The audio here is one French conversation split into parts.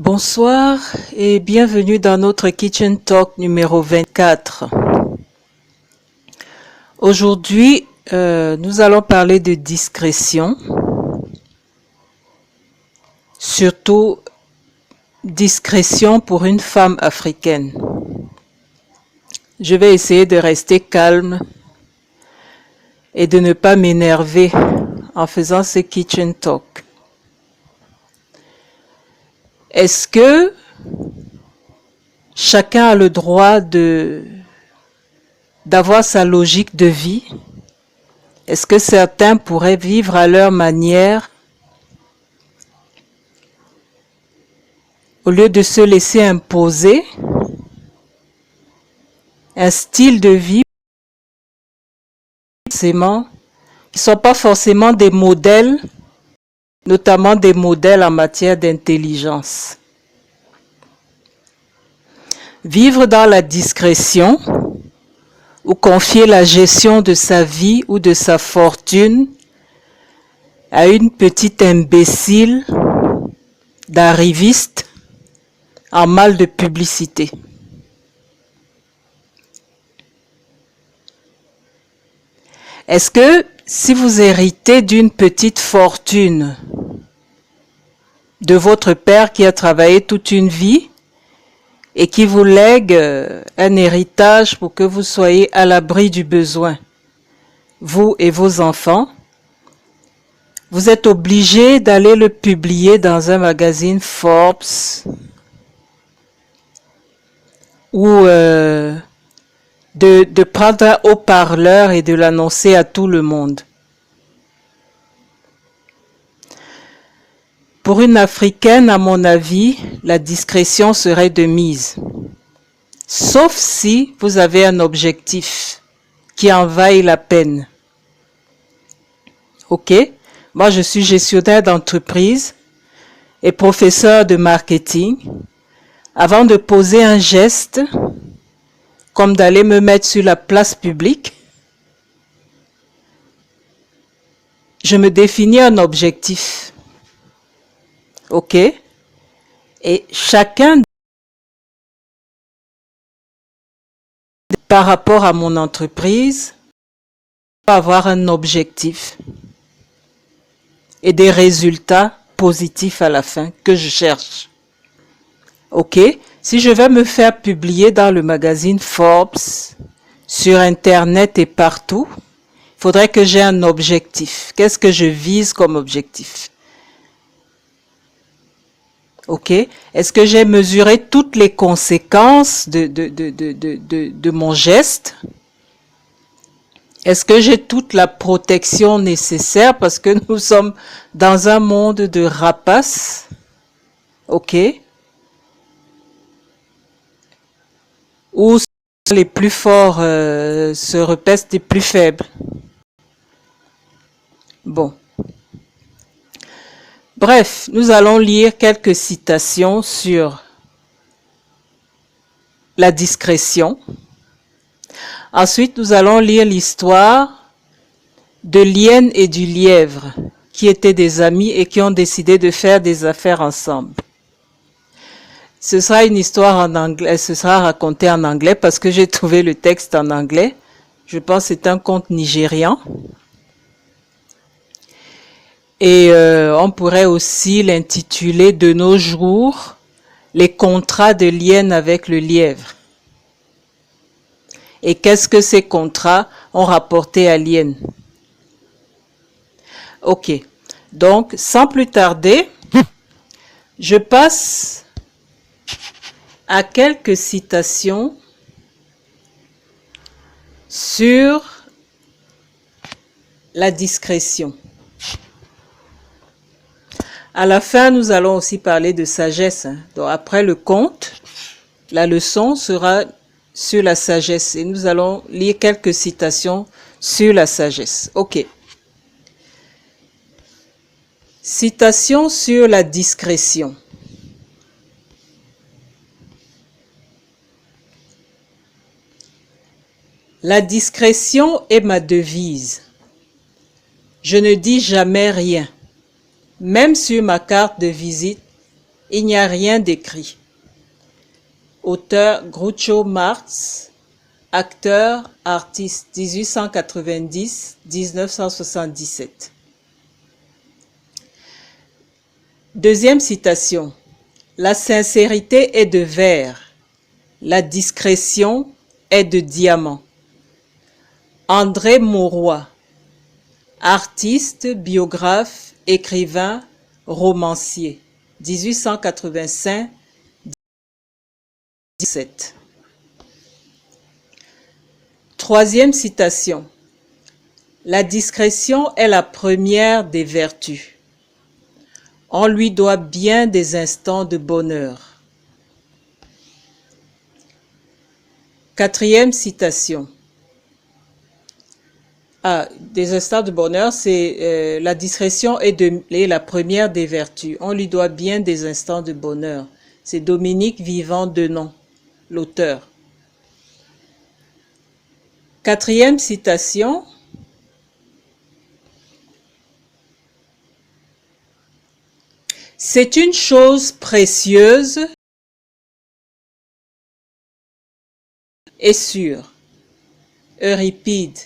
Bonsoir et bienvenue dans notre Kitchen Talk numéro 24. Aujourd'hui, nous allons parler de discrétion, surtout discrétion pour une femme africaine. Je vais essayer de rester calme et de ne pas m'énerver en faisant ce Kitchen Talk. Est-ce que chacun a le droit d'avoir sa logique de vie? Est-ce que certains pourraient vivre à leur manière au lieu de se laisser imposer un style de vie qui ne sont pas forcément des modèles, notamment des modèles en matière d'intelligence? Vivre dans la discrétion ou confier la gestion de sa vie ou de sa fortune à une petite imbécile d'arriviste en mal de publicité. Est-ce que si vous héritez d'une petite fortune de votre père qui a travaillé toute une vie et qui vous lègue un héritage pour que vous soyez à l'abri du besoin, vous et vos enfants, vous êtes obligé d'aller le publier dans un magazine Forbes ou de prendre un haut-parleur et de l'annoncer à tout le monde? Pour une Africaine, à mon avis, la discrétion serait de mise. Sauf si vous avez un objectif qui en vaille la peine. Ok? Moi, je suis gestionnaire d'entreprise et professeur de marketing. Avant de poser un geste, comme d'aller me mettre sur la place publique, je me définis un objectif. Ok? Et chacun, par rapport à mon entreprise, va avoir un objectif et des résultats positifs à la fin que je cherche. Ok? Si je vais me faire publier dans le magazine Forbes, sur Internet et partout, il faudrait que j'ai un objectif. Qu'est-ce que je vise comme objectif? Ok? Est-ce que j'ai mesuré toutes les conséquences de mon geste? Est-ce que j'ai toute la protection nécessaire parce que nous sommes dans un monde de rapaces? Ok? Où les plus forts se repèsent des plus faibles. Bon. Bref, nous allons lire quelques citations sur la discrétion. Ensuite, nous allons lire l'histoire de l'hyène et du lièvre, qui étaient des amis et qui ont décidé de faire des affaires ensemble. Ce sera une histoire en anglais, ce sera raconté en anglais parce que j'ai trouvé le texte en anglais. Je pense que c'est un conte nigérian. Et on pourrait aussi l'intituler de nos jours, les contrats de l'hyène avec le lièvre. Et qu'est-ce que ces contrats ont rapporté à l'hyène? Ok, donc sans plus tarder, je passe à quelques citations sur la discrétion. À la fin, nous allons aussi parler de sagesse. Donc après le conte, la leçon sera sur la sagesse et nous allons lire quelques citations sur la sagesse. Ok. Citation sur la discrétion. La discrétion est ma devise. Je ne dis jamais rien. Même sur ma carte de visite, Il n'y a rien d'écrit. Auteur Groucho Marx, acteur, artiste 1890-1977. Deuxième citation. La sincérité est de verre, la discrétion est de diamant. André Mauroy, artiste, biographe, écrivain, romancier, 1885-17. Troisième citation. La discrétion est la première des vertus. On lui doit bien des instants de bonheur. Quatrième citation. Des instants de bonheur, c'est la discrétion est la première des vertus. On lui doit bien des instants de bonheur. C'est Dominique Vivant-Denon, l'auteur. Quatrième citation. C'est une chose précieuse et sûre. Euripide,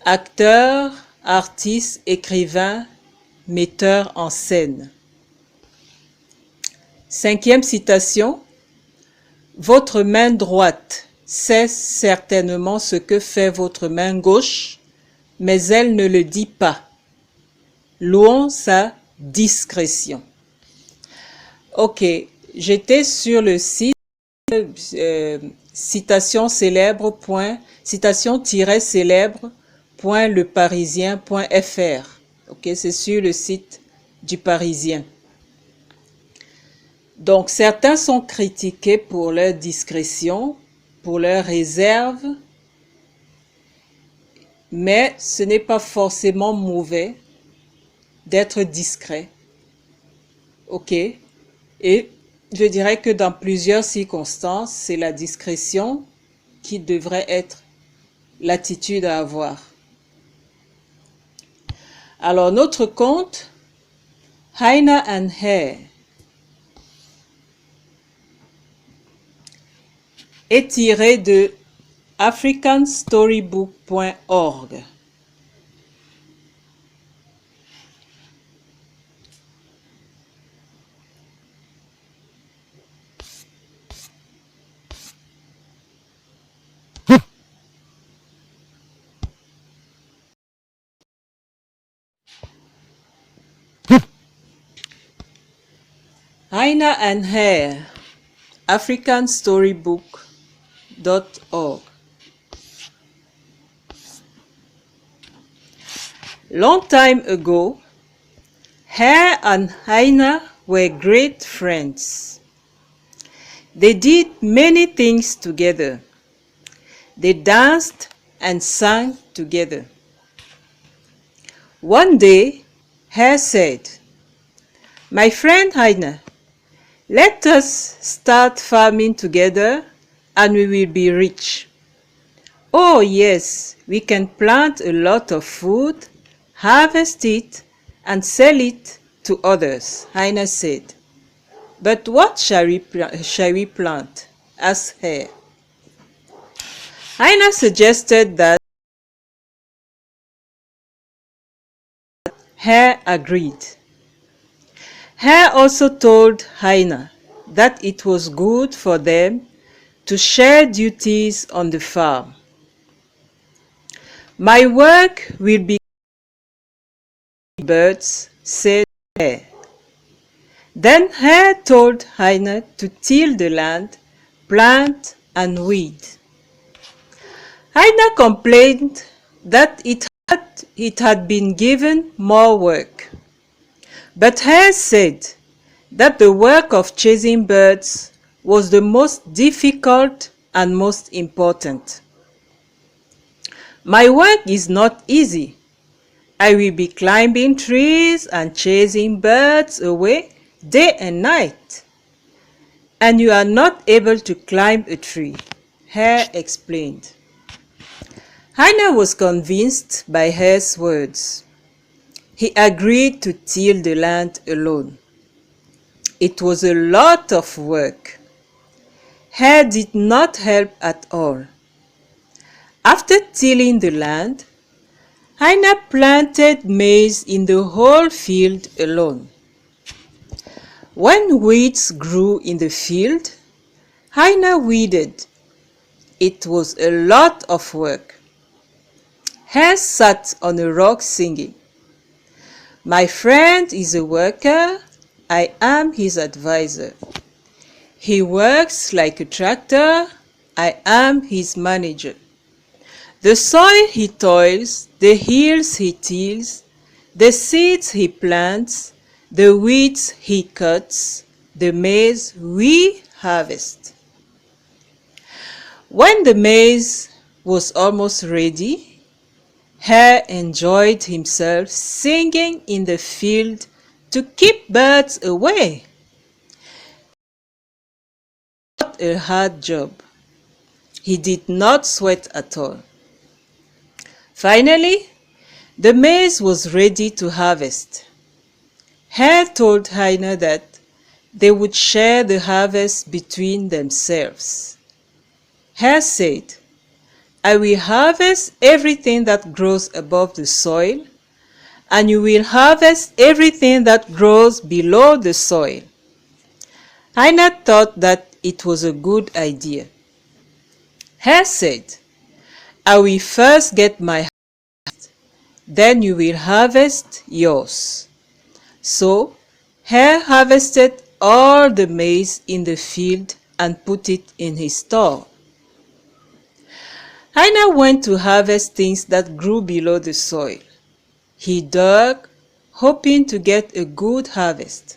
acteur, artiste, écrivain, metteur en scène. Cinquième citation. Votre main droite sait certainement ce que fait votre main gauche, mais elle ne le dit pas. Louons sa discrétion. Ok, j'étais sur le site citation-célèbre.leparisien.fr. Ok, c'est sur le site du Parisien. Donc, certains sont critiqués pour leur discrétion, pour leur réserve, mais ce n'est pas forcément mauvais d'être discret. Ok? Et je dirais que dans plusieurs circonstances, c'est la discrétion qui devrait être l'attitude à avoir. Alors, notre conte, Heine and Hare, est tiré de africanstorybook.org. Heine and Hare, africanstorybook.org. Long time ago, Hare and Heine were great friends. They did many things together. They danced and sang together. One day, Hare said, "My friend Heine, let us start farming together and we will be rich." "Oh yes, we can plant a lot of food, harvest it, and sell it to others," Heine said. "But what shall we plant?" asked Hare. Heine suggested that. Hare agreed. Hare also told Heine that it was good for them to share duties on the farm. "My work will be birds," said Hare. Then Hare told Heine to till the land, plant and weed. Heine complained that it had been given more work. But Hare said that the work of chasing birds was the most difficult and most important. "My work is not easy. I will be climbing trees and chasing birds away day and night." "And you are not able to climb a tree," Hare explained. Heine was convinced by Hare's words. He agreed to till the land alone. It was a lot of work. Hare did not help at all. After tilling the land, Hannah planted maize in the whole field alone. When weeds grew in the field, Hannah weeded. It was a lot of work. Hare sat on a rock singing. My friend is a worker. I am his advisor. He works like a tractor. I am his manager. The soil he toils, the hills he tills, the seeds he plants, the weeds he cuts, the maize we harvest. When the maize was almost ready, Hare enjoyed himself singing in the field to keep birds away. Not a hard job. He did not sweat at all. Finally, the maize was ready to harvest. Hare told Hannah that they would share the harvest between themselves. Hare said, I will harvest everything that grows above the soil, and you will harvest everything that grows below the soil. Hannah thought that it was a good idea. Hare said, I will first get my harvest, then you will harvest yours. So Hare harvested all the maize in the field and put it in his store. Hannah went to harvest things that grew below the soil. He dug, hoping to get a good harvest.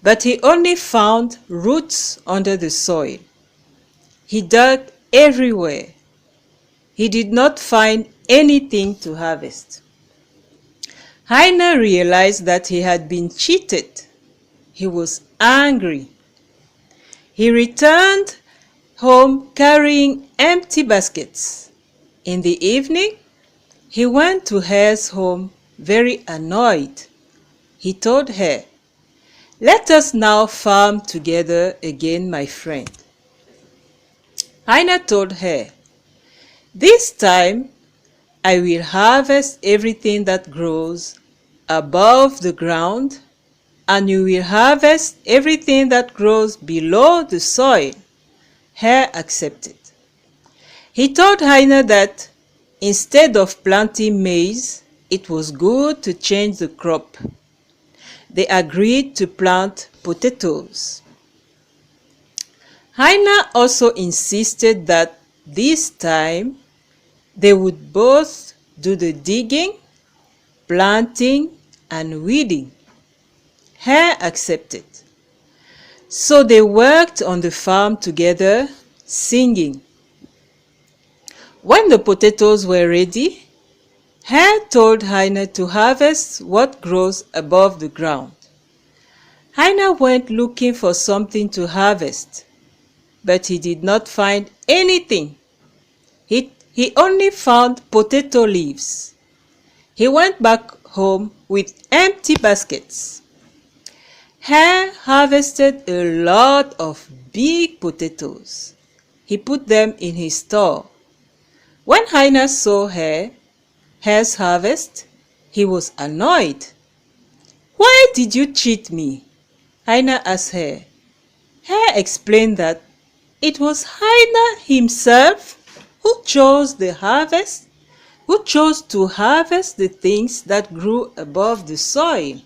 But he only found roots under the soil. He dug everywhere. He did not find anything to harvest. Hannah realized that he had been cheated. He was angry. He returned home carrying empty baskets. In the evening, he went to Hare's home very annoyed. He told Hare, let us now farm together again, my friend. Hannah told Hare, this time I will harvest everything that grows above the ground, and you will harvest everything that grows below the soil. Hare accepted. He told Hannah that instead of planting maize, it was good to change the crop. They agreed to plant potatoes. Hannah also insisted that this time they would both do the digging, planting, and weeding. Hare accepted. So they worked on the farm together, singing. When the potatoes were ready, Hare told Hannah to harvest what grows above the ground. Hannah went looking for something to harvest, but he did not find anything. He only found potato leaves. He went back home with empty baskets. Hare harvested a lot of big potatoes. He put them in his store. When Hannah saw Hare's harvest, he was annoyed. Why did you cheat me? Hannah asked Hare. Hare explained that it was Hannah himself who chose to harvest the things that grew above the soil.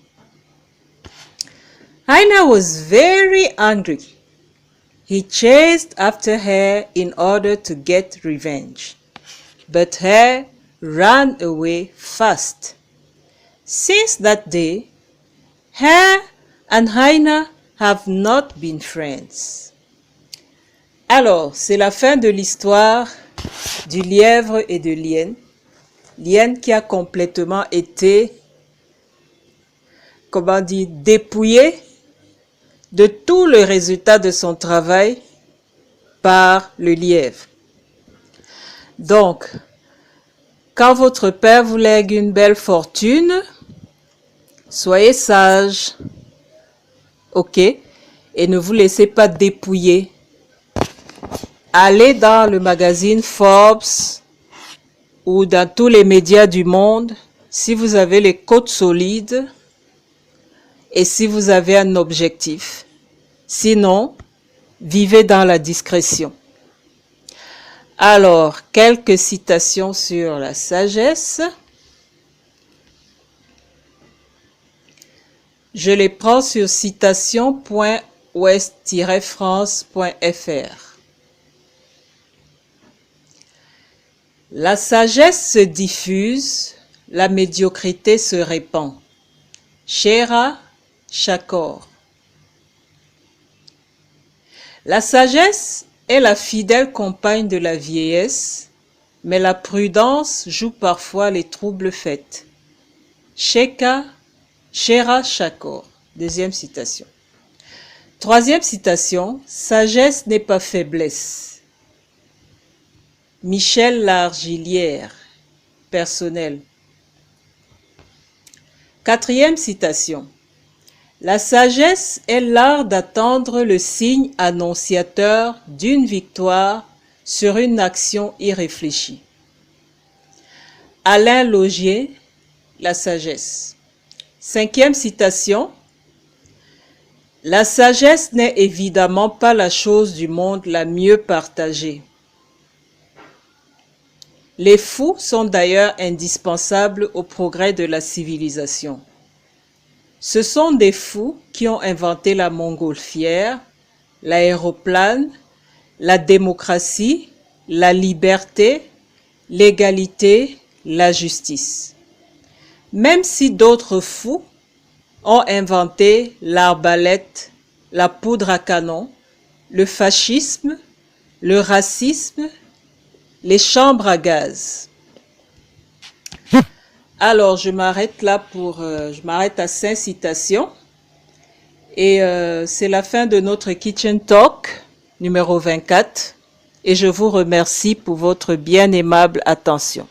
Hannah was very angry. He chased after Hare in order to get revenge, but Hare ran away fast. Since that day, Hare and Hannah have not been friends. Alors, c'est la fin de l'histoire du lièvre et de l'hyène. L'hyène qui a complètement été, dépouillé de tout le résultat de son travail par le lièvre. Donc, quand votre père vous lègue une belle fortune, soyez sage. ok? Et ne vous laissez pas dépouiller. Allez dans le magazine Forbes ou dans tous les médias du monde si vous avez les côtes solides et si vous avez un objectif. Sinon, vivez dans la discrétion. Alors, quelques citations sur la sagesse. Je les prends sur citation.ouest-france.fr. La sagesse se diffuse, la médiocrité se répand. Shera Shakor. La sagesse est la fidèle compagne de la vieillesse, mais la prudence joue parfois les troubles faits. Shera Shakor. Deuxième citation. Troisième citation. Sagesse n'est pas faiblesse. Michel Largillière. Personnel. Quatrième citation. La sagesse est l'art d'attendre le signe annonciateur d'une victoire sur une action irréfléchie. Alain Laugier, La sagesse. Cinquième citation. La sagesse n'est évidemment pas la chose du monde la mieux partagée. Les fous sont d'ailleurs indispensables au progrès de la civilisation. Ce sont des fous qui ont inventé la montgolfière, l'aéroplane, la démocratie, la liberté, l'égalité, la justice. Même si d'autres fous ont inventé l'arbalète, la poudre à canon, le fascisme, le racisme, les chambres à gaz. Alors, je m'arrête là je m'arrête à 5 citations. Et c'est la fin de notre Kitchen Talk numéro 24. Et je vous remercie pour votre bien aimable attention.